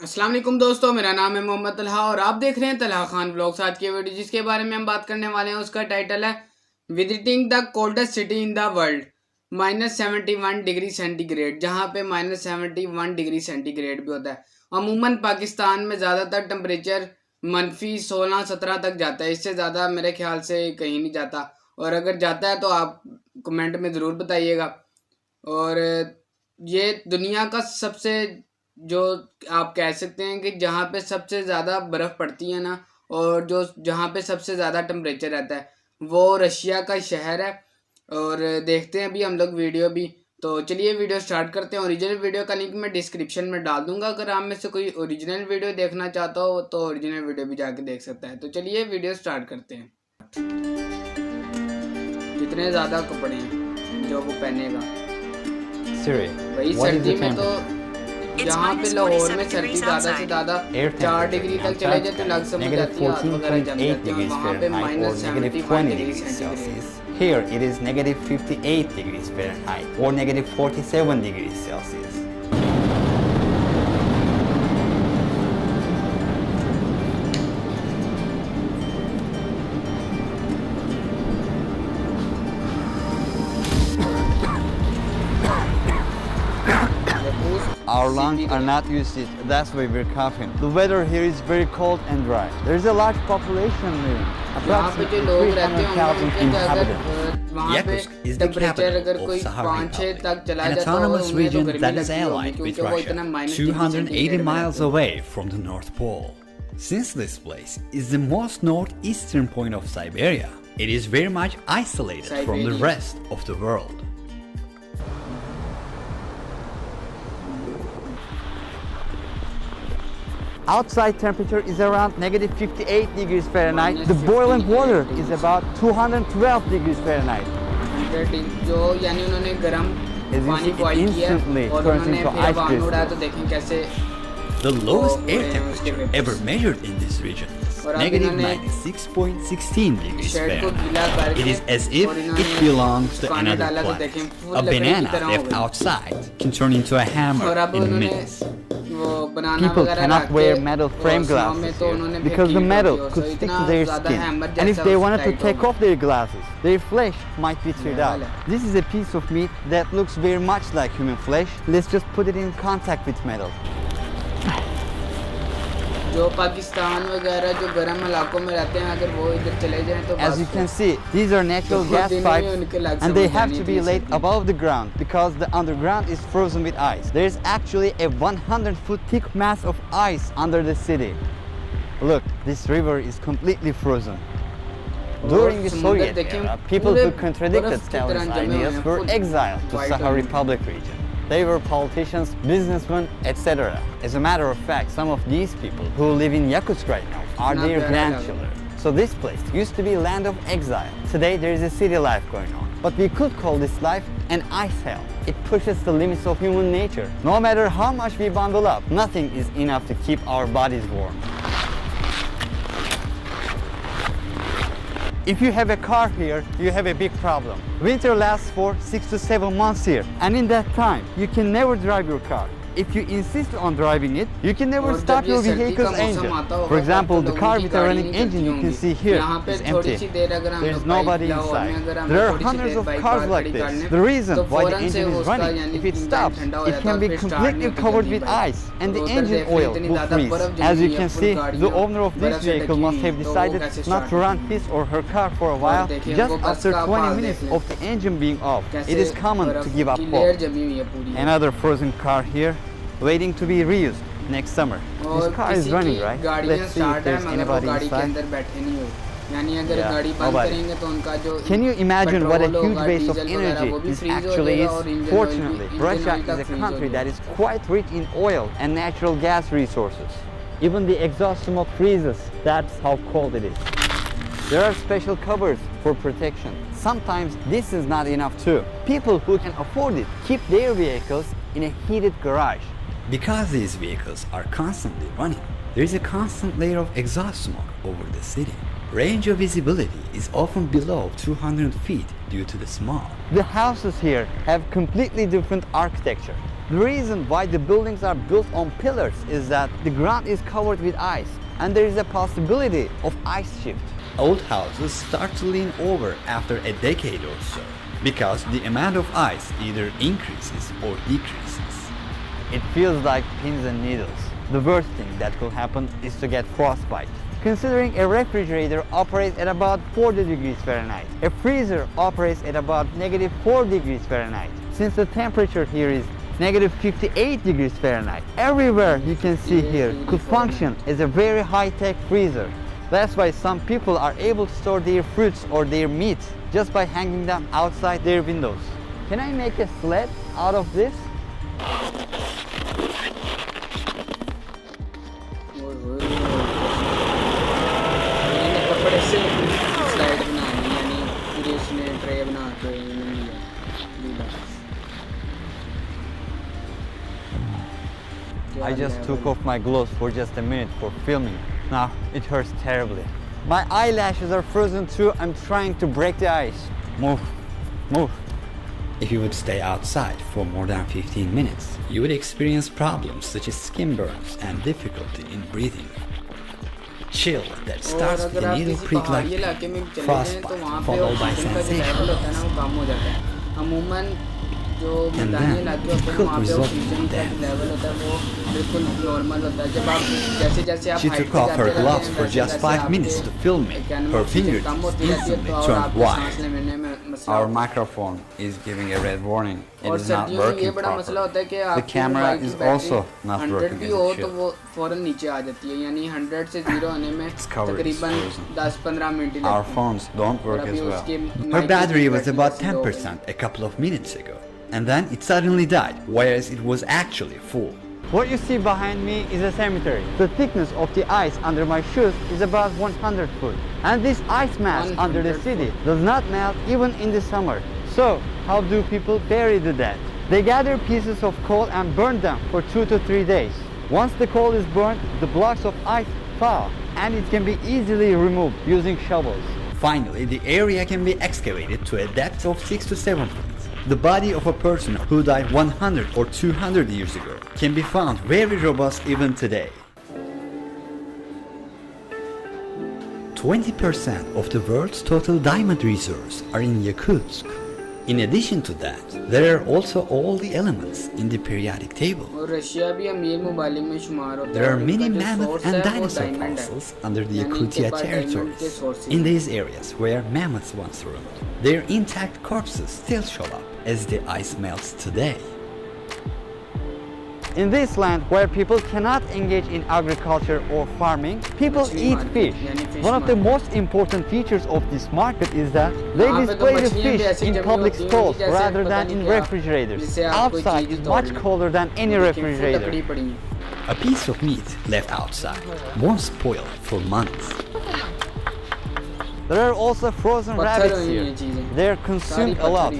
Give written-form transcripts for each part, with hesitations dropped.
अस्सलाम वालेकुम दोस्तों, मेरा नाम है M.Talha और आप देख रहे हैं तलहा खान व्लॉग्स। आज की वीडियो जिसके बारे में हम बात करने वाले हैं उसका टाइटल है visiting the coldest city in the world -71 degree centigrade, जहाँ पे -71 डिग्री सेंटीग्रेड भी होता है। अमूमन पाकिस्तान में ज़्यादातर टेम्परेचर -16-17 तक जाता है, इससे ज़्यादा मेरे ख्याल से कहीं नहीं जाता, और अगर जाता है तो आप कमेंट में ज़रूर बताइएगा। और ये दुनिया का सबसे, जो आप कह सकते हैं कि जहाँ पे सबसे ज़्यादा बर्फ़ पड़ती है ना, और जो जहाँ पे सबसे ज़्यादा टेम्परेचर रहता है वो रशिया का शहर है। और देखते हैं अभी हम लोग वीडियो भी। तो चलिए वीडियो स्टार्ट करते हैं। ओरिजिनल वीडियो का लिंक मैं डिस्क्रिप्शन में डाल दूंगा, अगर आप में से कोई ओरिजिनल वीडियो देखना चाहता हो तो ओरिजिनल वीडियो भी जाके देख सकता है। तो चलिए वीडियो स्टार्ट करते हैं। कितने ज़्यादा कपड़े हैं जो वो पहनेगा, वही सर्दी में तो जहाँ पे लाहौर में सर्दी ज़्यादा से ज़्यादा 4 डिग्री तक चले जाए तो लग समझ जाती है, हाथ वगैरह जम जाती है। वहाँ पे -71 degree centigrade. Here it is -58 degrees Fahrenheit or -47 degrees Celsius. Our lungs are not used to it, that's why we're coughing. The weather here is very cold and dry. There is a large population living, approximately 300,000 inhabitants. Yakutsk is the capital of Sakharin Republic, an autonomous region that is allied with Russia, 280 miles away from the North Pole. Since this place is the most northeastern point of Siberia, it is very much isolated from the rest of the world. Outside temperature is around -58 degrees Fahrenheit. The boiling water is about 212 degrees Fahrenheit. जो यानी उन्होंने गर्म पानी boil किया और उन्होंने फिर पानी उड़ाया, तो देखें कैसे। The lowest air temperature ever measured in this region is -96.16 degrees Fahrenheit. It is as if it belongs to another planet. A banana left outside can turn into a hammer in minutes. People cannot wear metal frame glasses here because the metal could stick to their skin, and if they wanted to take off their glasses, their flesh might be chewed out. This is a piece of meat that looks very much like human flesh. Let's just put it in contact with metal. जो पाकिस्तान वगैरह जो गर्म इलाकों में रहते हैं, अगर वो इधर चले जाएं तो as you can see, these are natural gas pipes and they have to be laid above the ground because the underground is frozen with ice. There is actually a 100-foot thick mass of ice under the city. Look, this river is completely frozen. During the Soviet era, people who contradicted Stalin's ideas were exiled to Sakha Republic region. They were politicians, businessmen, etc. As a matter of fact, some of these people who live in Yakutsk right now are their grandchildren. So this place used to be land of exile. Today there is a city life going on. But we could call this life an ice hell. It pushes the limits of human nature. No matter how much we bundle up, nothing is enough to keep our bodies warm. If you have a car here, you have a big problem. Winter lasts for 6 to 7 months here, and in that time, you can never drive your car. If you insist on driving it, you can never stop your vehicle's engine. For example, the car with a running engine you can see here is empty. There is nobody inside. There are hundreds of cars like this. The reason why the engine is running, if it stops, it can be completely covered with ice and the engine oil will freeze. As you can see, the owner of this vehicle must have decided not to run his or her car for a while just after 20 minutes of the engine being off. It is common to give up hope. Another frozen car here, waiting to be reused next summer. This car is running, right? Let's see if there's anybody inside. Can you imagine what a huge waste of energy this actually is? Fortunately, Russia is a country that is quite rich in oil and natural gas resources. Even the exhaust smoke freezes. That's how cold it is. There are special covers for protection. Sometimes this is not enough too. People who can afford it keep their vehicles in a heated garage. Because these vehicles are constantly running, there is a constant layer of exhaust smoke over the city. Range of visibility is often below 200 feet due to the smog. The houses here have completely different architecture. The reason why the buildings are built on pillars is that the ground is covered with ice and there is a possibility of ice shift. Old houses start to lean over after a decade or so because the amount of ice either increases or decreases. It feels like pins and needles. The worst thing that could happen is to get frostbite. Considering a refrigerator operates at about 40 degrees Fahrenheit, a freezer operates at about -4 degrees Fahrenheit. Since the temperature here is -58 degrees Fahrenheit, everywhere you can see here could function as a very high-tech freezer. That's why some people are able to store their fruits or their meat just by hanging them outside their windows. Can I make a sled out of this? I just took off my gloves for just a minute for filming. Now it hurts terribly. My eyelashes are frozen too. I'm trying to break the ice. Move, move. If you would stay outside for more than 15 minutes, you would experience problems such as skin burns and difficulty in breathing. Chill that starts with a needle prick like frostbite, followed by sensation. जो मैदानी इलाके होते हैं वहाँ पे oxygen का level होता है वो बिल्कुल नॉर्मल होता है जब आप जैसे आप She took off her gloves for just 5 minutes to film me. Her fingertips instantly turned white. Our microphone is giving a red warning. It is not working properly. The camera is also not working as it should. वो फौरन नीचे आ जाती है यानी 100 से 0 आने में तकरीबन 10-15 मिनट लगते हैं. Our phones don't work as well. Her battery was about 10% a couple of minutes ago. And then it suddenly died, whereas it was actually full. What you see behind me is a cemetery. The thickness of the ice under my shoes is about 100 foot. And this ice mass under the city does not melt even in the summer. So, how do people bury the dead? They gather pieces of coal and burn them for 2 to 3 days. Once the coal is burned, the blocks of ice thaw and it can be easily removed using shovels. Finally, the area can be excavated to a depth of 6 to 7 feet. The body of a person who died 100 or 200 years ago can be found very robust even today. 20% of the world's total diamond reserves are in Yakutsk. In addition to that, there are also all the elements in the periodic table. There are many mammoth and dinosaur fossils under the Yakutia territories, in these areas where mammoths once roamed. Their intact corpses still show up as the ice melts today. In this land where people cannot engage in agriculture or farming, people eat fish. One of the most important features of this market is that they display the fish in public stalls rather than in refrigerators. Outside is much colder than any refrigerator. A piece of meat left outside won't spoil for months. There are also frozen rabbits here. They are consumed a lot,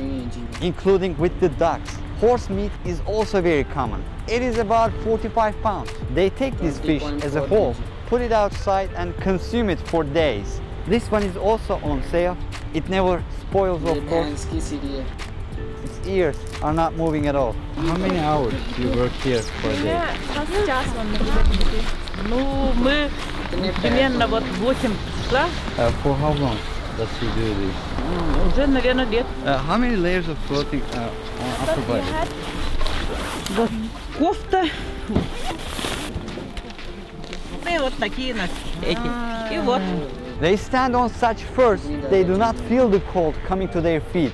including with the ducks. Horse meat is also very common. It is about 45 pounds. They take this fish as a whole, put it outside and consume it for days. This one is also on sale. It never spoils, of course. Its ears are not moving at all. How many hours do you work here for a day? Примерно вот 8 числа. For how long does she do this? Уже, наверное, лет. How many layers of clothing on upper body? Вот кофта. И вот такие эти. И вот. They stand on such furs, they do not feel the cold coming to their feet.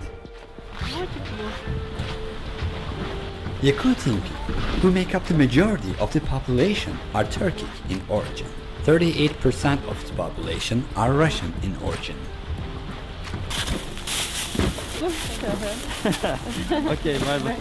Yakutian people, who make up the majority of the population, are Turkic in origin. 38% of the population are Russian in origin. Okay, bye-bye.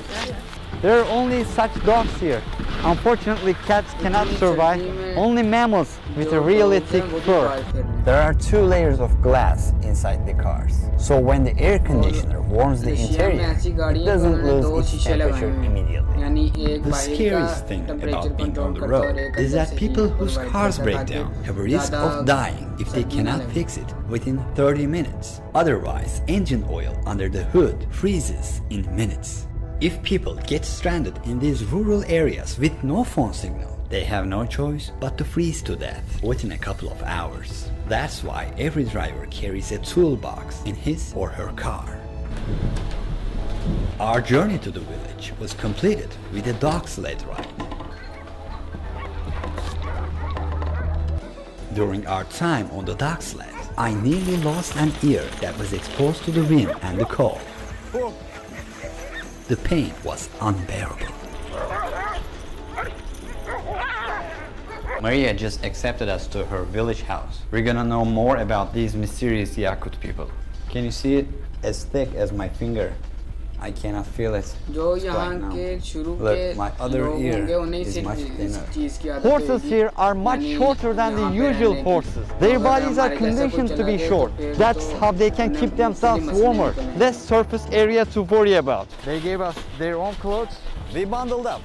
There are only such dogs here. Unfortunately, cats cannot survive. Only mammals with a really thick fur. There are 2 layers of glass inside the cars. So when the air conditioner warms the interior, it doesn't lose its temperature immediately. The scariest thing about being on the road is that people whose cars break down have a risk of dying if they cannot fix it within 30 minutes. Otherwise, engine oil under the hood freezes in minutes. If people get stranded in these rural areas with no phone signal, they have no choice but to freeze to death within a couple of hours. That's why every driver carries a toolbox in his or her car. Our journey to the village was completed with a dog sled ride. During our time on the dog sled, I nearly lost an ear that was exposed to the wind and the cold. The pain was unbearable. Maria just accepted us to her village house. We're gonna know more about these mysterious Yakut people. Can you see it? As thick as my finger. I cannot feel it. जो यहाँ के शुरू के my other लोग ear होंगे उन्हें is इस much thinner. चीज़ की आदत Horses होगी। here are much यानी shorter than the यहाँ पे usual रहने की। horses. Their अगर bodies are हमारे जैसा कोई conditioned to चला be गया short. तो फिर That's तो how they can उन्हें keep themselves मसले warmer. नहीं करने। Less surface area to worry about. They gave us their own clothes. We bundled up.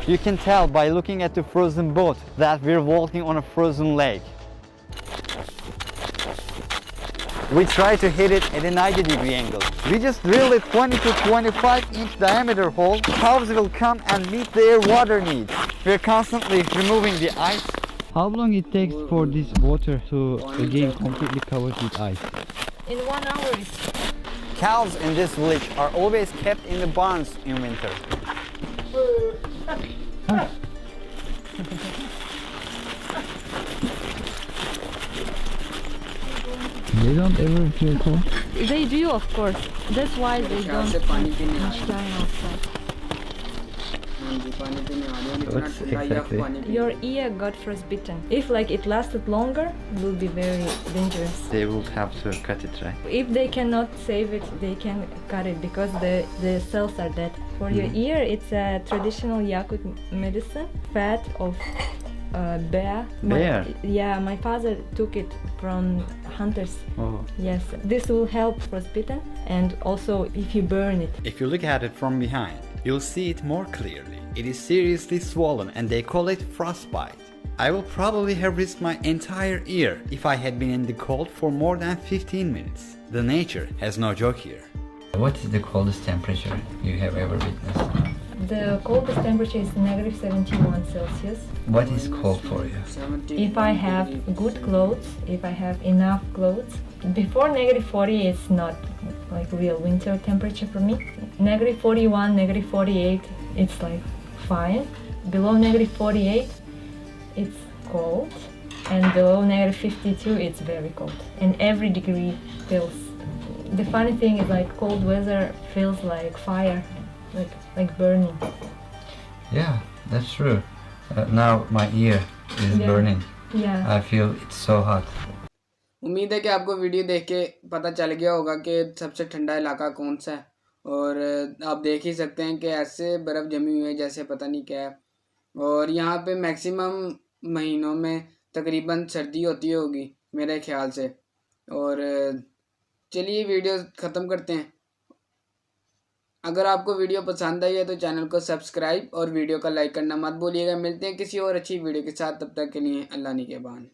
You can tell by looking at the frozen boat that we're walking on a frozen lake. We try to hit it at a 90-degree angle. We just drilled a 20 to 25-inch diameter hole. Cows will come and meet their water needs. We're constantly removing the ice. How long it takes for this water to again completely covered with ice? In 1 hour. Cows in this village are always kept in the barns in winter. They don't ever feel cold? They do, of course. That's why they don't से पानी पीने आ much time outside. हाँ जी पानी पीने आ रहे हैं इतना What's ठंडा या exactly? पानी पीने। Your ear got frostbitten. If like it lasted longer, it will be very dangerous. They would have to cut it, right? If they cannot save it, they can cut it because the cells are dead. For your ear, it's a traditional Yakut medicine, fat of bear. Bear? Yeah, my father took it from hunters. Oh. Yes, this will help frostbitten, and also if you burn it. If you look at it from behind, you'll see it more clearly. It is seriously swollen and they call it frostbite. I will probably have risked my entire ear if I had been in the cold for more than 15 minutes. The nature has no joke here. What is the coldest temperature you have ever witnessed? The coldest temperature is negative 71 Celsius. What is cold for you? If I have good clothes, if I have enough clothes, before negative 40 it's not like real winter temperature for me. Negative 41, negative 48, it's like fine. Below negative 48, it's cold. And below negative 52, it's very cold. And every degree feels. The funny thing is like cold weather feels like fire, like burning. Yeah, that's true. Now my ear is Yeah. burning. Yeah. I feel it's so hot. उम्मीद है कि आपको video देख के पता चल गया होगा कि सबसे ठंडा इलाका कौन सा है और आप देख ही सकते हैं कि ऐसे बर्फ़ जमी हुई है जैसे पता नहीं क्या है और यहाँ पे मैक्सिमम महीनों में तकरीबन सर्दी होती होगी मेरे ख्याल से और चलिए वीडियो ख़त्म करते हैं। अगर आपको वीडियो पसंद आई है तो चैनल को सब्सक्राइब और वीडियो का लाइक करना मत भूलिएगा। मिलते हैं किसी और अच्छी वीडियो के साथ, तब तक के लिए अल्लाह निगहबान।